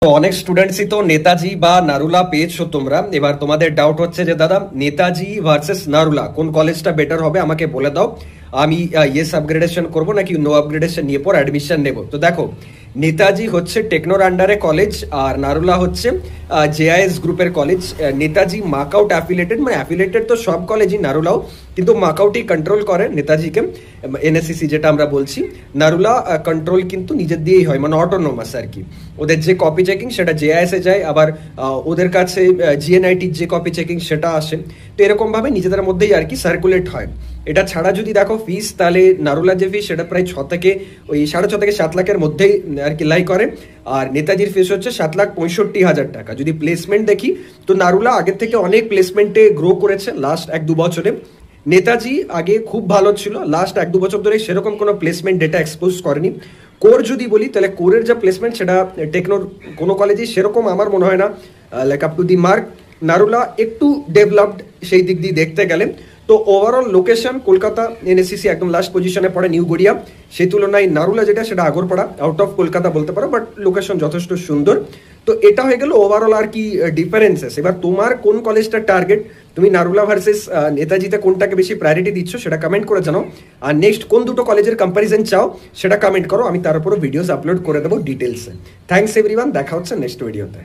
তো অনেক স্টুডেন্টসই তো নেতাজি বা নারুলা পেয়েছো তোমরা। এবার তোমাদের ডাউট হচ্ছে যে দাদা নেতাজি ভার্সেস নারুলা কোন কলেজটা বেটার হবে আমাকে বলে দাও, আমি ইয়েস আপগ্রেডেশন করবো নাকি নো আপগ্রেডেশন নিয়ে পর অ্যাডমিশন নেব। তো দেখো, নেতাজি হচ্ছে টেকনোর আন্ডারে কলেজ আর নারুলা হচ্ছে জেআইএস গ্রুপের কলেজ। নেতাজি মাকআউট অ্যাফিলেটেড, মানে অ্যাফিলেটেড তো সব কলেজই, নারুলাও কিন্তু মাকআউটই কন্ট্রোল করে নেতাজিকে, এনএসসিসি যেটা আমরা বলছি। নারুলা কন্ট্রোল কিন্তু নিজের দিয়েই হয়, মানে অটোনোমাস আর কি। ওদের যে কপি চেকিং সেটা জেআইএস এ যায়, আবার ওদের কাছে জিএনআইটির যে কপি চেকিং সেটা আসে। তো এরকম ভাবে নিজেদের মধ্যেই আর কি সার্কুলেট হয়। এটা ছাড়া যদি দেখো ফিস, তাহলে নারুলা যে ফিস সেটা প্রায় 6 থেকে 7 লাখের মধ্যেই আর কি লাই করে। আর নেতাজির ফিস হচ্ছে 7,65,000 টাকা। যদি প্লেসমেন্ট দেখি তো নারুলা আগের থেকে অনেক প্লেসমেন্টে গ্রো করেছে লাস্ট 1-2 বছরে। নেতাজি আগে খুব ভালো ছিল, লাস্ট 1-2 বছর ধরে সেরকম কোনো প্লেসমেন্ট ডেটা এক্সপোজ করেনি। কোর যদি বলি তাহলে কোরের যা প্লেসমেন্ট সেটা টেকনোর কোনো কলেজেই সেরকম আমার মনে হয় না like up to the mark. Narula একটু ডেভেলপড সেই দিক দিয়ে দেখতে গেলে। তো ওভারঅল লোকেশন কলকাতা, এনএসসিসি একদম লাস্ট পজিশনে পড়ে নিউ গড়িয়া, সেই তুলনায় নারুলা যেটা সেটা আগরপাড়া, আউট অফ কলকাতা বলতে পারো, বাট লোকেশন যথেষ্ট সুন্দর। তো এটা হয়ে গেল ওভারঅল আর কি ডিফারেন্সেস। এবার তোমার কোন কলেজটা টার্গেট, তুমি নারুলা ভার্সেস নেতাজিতে কোনটাকে বেশি প্রায়োরিটি দিচ্ছ সেটা কমেন্ট করে জানাও। আর নেক্সট কোন দুটো কলেজের কম্প্যারিজন চাও সেটা কমেন্ট করো, আমি তার উপরও ভিডিওস আপলোড করে দেবো ডিটেলসে। থ্যাংকস এভরিওয়ান, দেখা হচ্ছে নেক্সট ভিডিওতে।